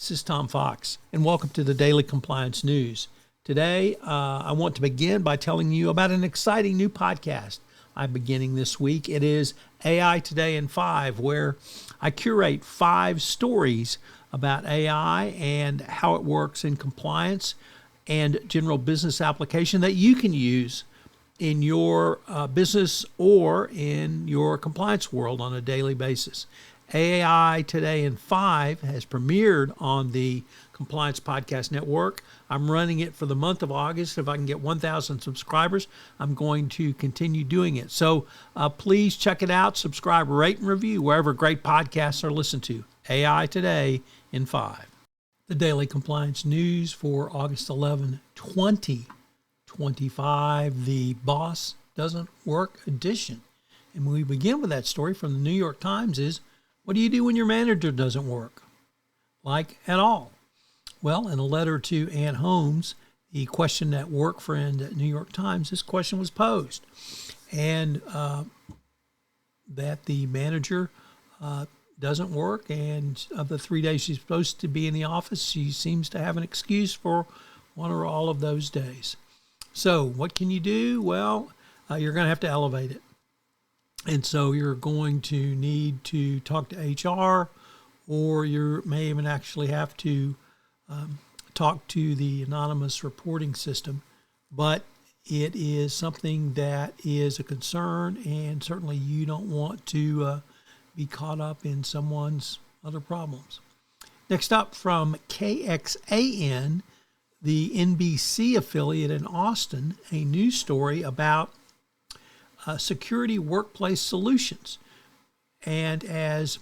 This is Tom Fox, and welcome to the Daily Compliance News. Today, I want to begin by telling you about an exciting new podcast I'm beginning this week. It is AI Today in 5, where I curate 5 stories about AI and how it works in compliance and general business application that you can use in your business or in your compliance world on a daily basis. AI Today in 5 has premiered on the Compliance Podcast Network. I'm running it for the month of August. If I can get 1,000 subscribers, I'm going to continue doing it. So please check it out, subscribe, rate, and review wherever great podcasts are listened to. AI Today in 5. The Daily Compliance News for August 11, 2025, the Boss Doesn't Work edition. And we begin with that story from the New York Times is, what do you do when your manager doesn't work? Like at all? Well, in a letter to Ann Holmes, the Question at Work friend at New York Times, this question was posed. And that the manager doesn't work, and of the 3 days she's supposed to be in the office, she seems to have an excuse for one or all of those days. So what can you do? Well, you're going to have to elevate it. And so you're going to need to talk to HR, or you may even actually have to talk to the anonymous reporting system. But it is something that is a concern, and certainly you don't want to be caught up in someone's other problems. Next up, from KXAN, the NBC affiliate in Austin, a news story about security workplace solutions. And as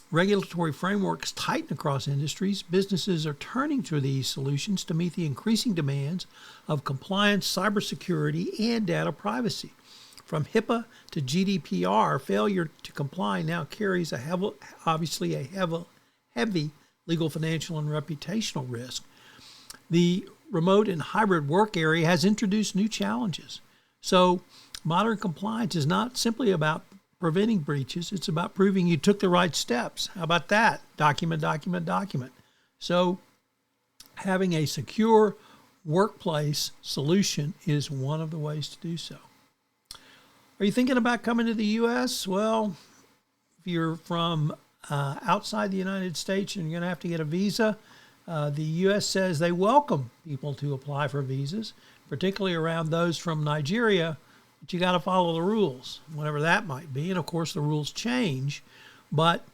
regulatory frameworks tighten across industries, businesses are turning to these solutions to meet the increasing demands of compliance, cybersecurity, and data privacy. From HIPAA to GDPR, failure to comply now carries a heavy legal, financial, and reputational risk. The remote and hybrid work area has introduced new challenges. So modern compliance is not simply about preventing breaches. It's about proving you took the right steps. How about that? Document, document, document. So having a secure workplace solution is one of the ways to do so. Are you thinking about coming to the U.S.? Well, if you're from outside the United States and you're going to have to get a visa, the U.S. says they welcome people to apply for visas, particularly around those from Nigeria. But you got to follow the rules, whatever that might be. And of course, the rules change. But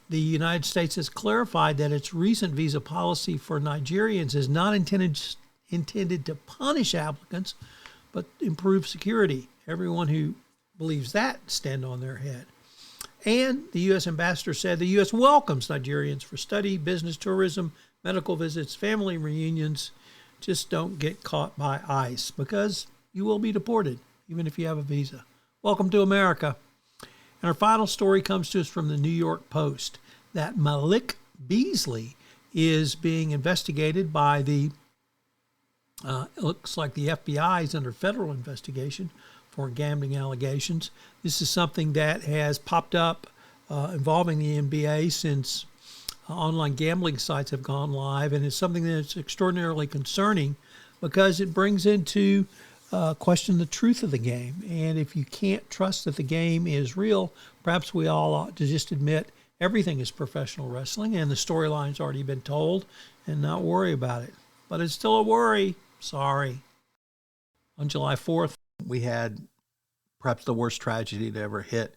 the United States has clarified that its recent visa policy for Nigerians is not intended to punish applicants, but improve security. Everyone who believes that stand on their head. And the U.S. ambassador said the U.S. welcomes Nigerians for study, business, tourism, medical visits, family reunions. Just don't get caught by ICE, because you will be deported, even if you have a visa. Welcome to America. And our final story comes to us from the NYPost, that Malik Beasley is being investigated by it looks like the FBI is under federal investigation for gambling allegations. This is something that has popped up involving the NBA since online gambling sites have gone live, and it's something that's extraordinarily concerning because it brings into question the truth of the game. And if you can't trust that the game is real, perhaps we all ought to just admit everything is professional wrestling and the storyline's already been told and not worry about it. But it's still a worry. Sorry. On July 4th, we had perhaps the worst tragedy to ever hit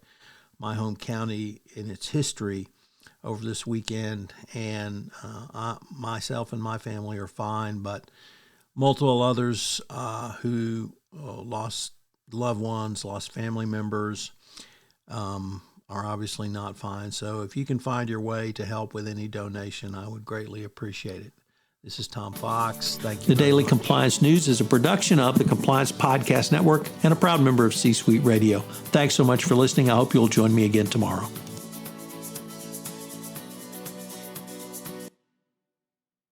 my home county in its history over this weekend. And myself and my family are fine, but multiple others who lost loved ones, lost family members, are obviously not fine. So if you can find your way to help with any donation, I would greatly appreciate it. This is Tom Fox. Thank you. The Daily Compliance News is a production of the Compliance Podcast Network and a proud member of C-Suite Radio. Thanks so much for listening. I hope you'll join me again tomorrow.